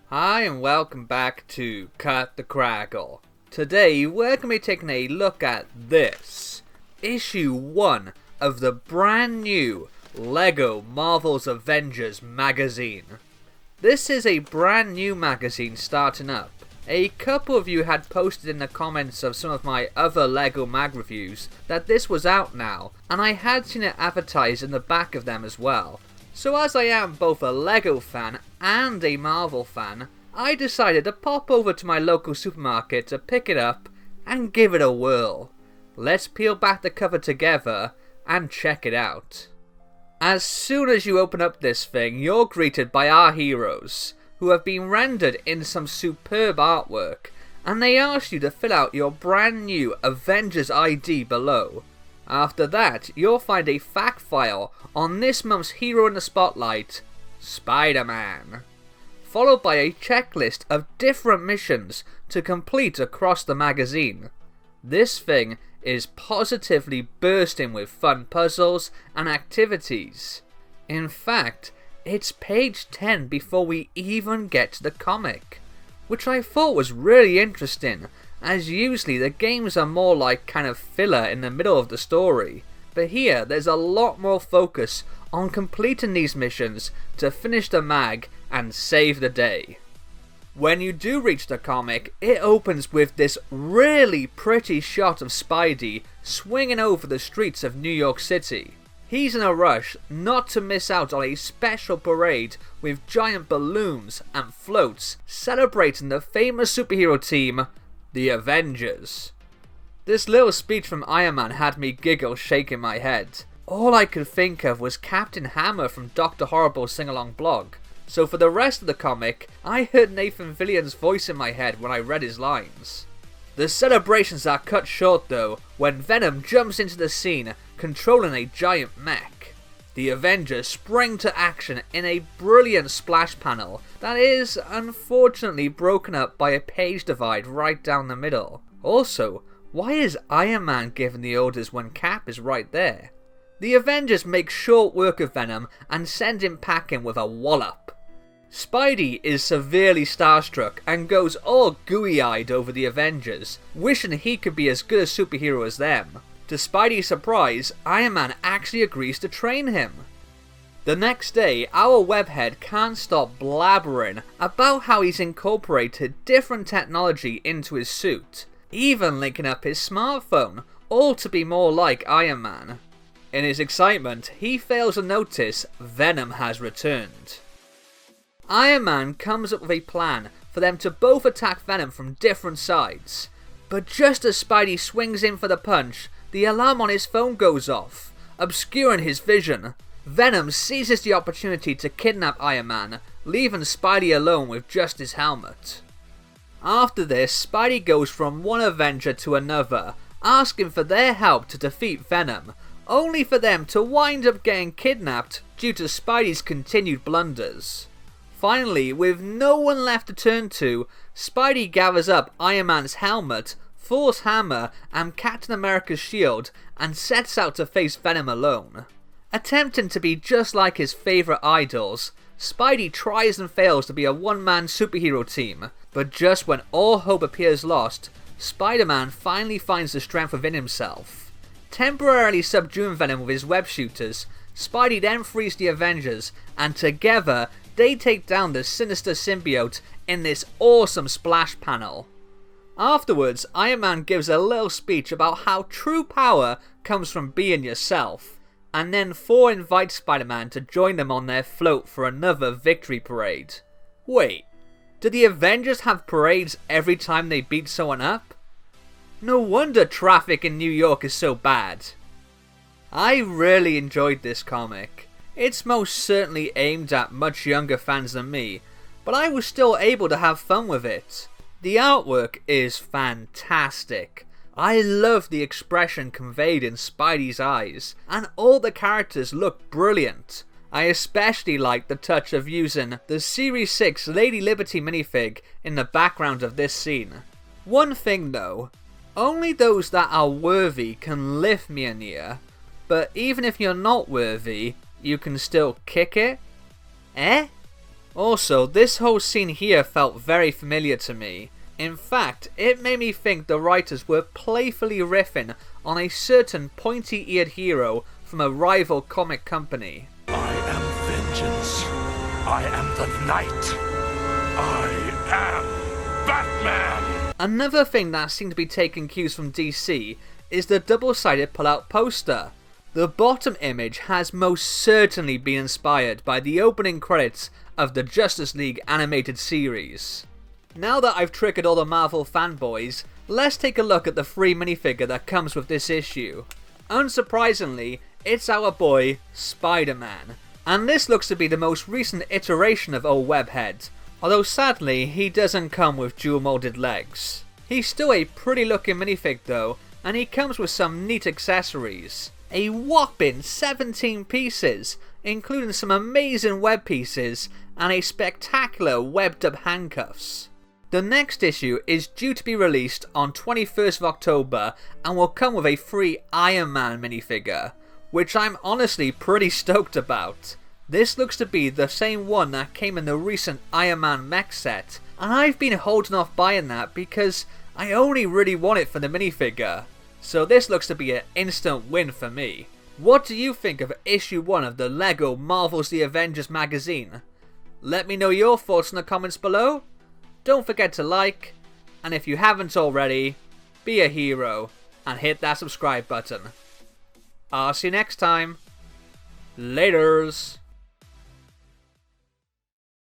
Hi and welcome back to Cut the Crackle. Today we're going to be taking a look at this, issue 1 of the brand new LEGO Marvel's Avengers magazine. This is a brand new magazine starting up. A couple of you had posted in the comments of some of my other LEGO mag reviews that this was out now, and I had seen it advertised in the back of them as well. So as I am both a LEGO fan and a Marvel fan, I decided to pop over to my local supermarket to pick it up and give it a whirl. Let's peel back the cover together and check it out. As soon as you open up this thing, you're greeted by our heroes, who have been rendered in some superb artwork, and they ask you to fill out your brand new Avengers ID below. After that, you'll find a fact file on this month's hero in the spotlight, Spider-Man, followed by a checklist of different missions to complete across the magazine. This thing is positively bursting with fun puzzles and activities. In fact, it's page 10 before we even get to the comic, which I thought was really interesting, as usually the games are more like kind of filler in the middle of the story, but here there's a lot more focus on completing these missions to finish the mag and save the day. When you do reach the comic, it opens with this really pretty shot of Spidey swinging over the streets of New York City. He's in a rush not to miss out on a special parade with giant balloons and floats celebrating the famous superhero team, the Avengers. This little speech from Iron Man had me giggle shaking my head. All I could think of was Captain Hammer from Dr. Horrible's sing-along blog. So for the rest of the comic, I heard Nathan Fillion's voice in my head when I read his lines. The celebrations are cut short though, when Venom jumps into the scene, controlling a giant mech. The Avengers spring to action in a brilliant splash panel that is unfortunately broken up by a page divide right down the middle. Also, why is Iron Man giving the orders when Cap is right there? The Avengers make short work of Venom and send him packing with a wallop. Spidey is severely starstruck and goes all gooey-eyed over the Avengers, wishing he could be as good a superhero as them. To Spidey's surprise, Iron Man actually agrees to train him. The next day, our webhead can't stop blabbering about how he's incorporated different technology into his suit, even linking up his smartphone, all to be more like Iron Man. In his excitement, he fails to notice Venom has returned. Iron Man comes up with a plan for them to both attack Venom from different sides, but just as Spidey swings in for the punch, the alarm on his phone goes off, obscuring his vision. Venom seizes the opportunity to kidnap Iron Man, leaving Spidey alone with just his helmet. After this, Spidey goes from one Avenger to another, asking for their help to defeat Venom, only for them to wind up getting kidnapped due to Spidey's continued blunders. Finally, with no one left to turn to, Spidey gathers up Iron Man's helmet, Thor's hammer and Captain America's shield and sets out to face Venom alone. Attempting to be just like his favourite idols, Spidey tries and fails to be a one-man superhero team, but just when all hope appears lost, Spider-Man finally finds the strength within himself. Temporarily subduing Venom with his web shooters, Spidey then frees the Avengers, and together they take down the sinister symbiote in this awesome splash panel. Afterwards, Iron Man gives a little speech about how true power comes from being yourself, and then Thor invites Spider-Man to join them on their float for another victory parade. Wait, do the Avengers have parades every time they beat someone up? No wonder traffic in New York is so bad. I really enjoyed this comic. It's most certainly aimed at much younger fans than me, but I was still able to have fun with it. The artwork is fantastic. I love the expression conveyed in Spidey's eyes, and all the characters look brilliant. I especially like the touch of using the Series 6 Lady Liberty minifig in the background of this scene. One thing though, only those that are worthy can lift Mjolnir, but even if you're not worthy, you can still kick it? Eh? Also, this whole scene here felt very familiar to me. In fact, it made me think the writers were playfully riffing on a certain pointy-eared hero from a rival comic company. I am vengeance. I am the night. I am Batman! Another thing that seemed to be taking cues from DC is the double-sided pull-out poster. The bottom image has most certainly been inspired by the opening credits of the Justice League animated series. Now that I've triggered all the Marvel fanboys, let's take a look at the free minifigure that comes with this issue. Unsurprisingly, it's our boy, Spider-Man. And this looks to be the most recent iteration of old Webhead, although sadly he doesn't come with dual molded legs. He's still a pretty looking minifig though, and he comes with some neat accessories. A whopping 17 pieces, including some amazing web pieces and a spectacular webbed up handcuffs. The next issue is due to be released on 21st of October and will come with a free Iron Man minifigure, which I'm honestly pretty stoked about. This looks to be the same one that came in the recent Iron Man mech set, and I've been holding off buying that because I only really want it for the minifigure. So this looks to be an instant win for me. What do you think of issue 1 of the LEGO Marvel's The Avengers magazine? Let me know your thoughts in the comments below. Don't forget to like, and if you haven't already, be a hero and hit that subscribe button. I'll see you next time. Laters.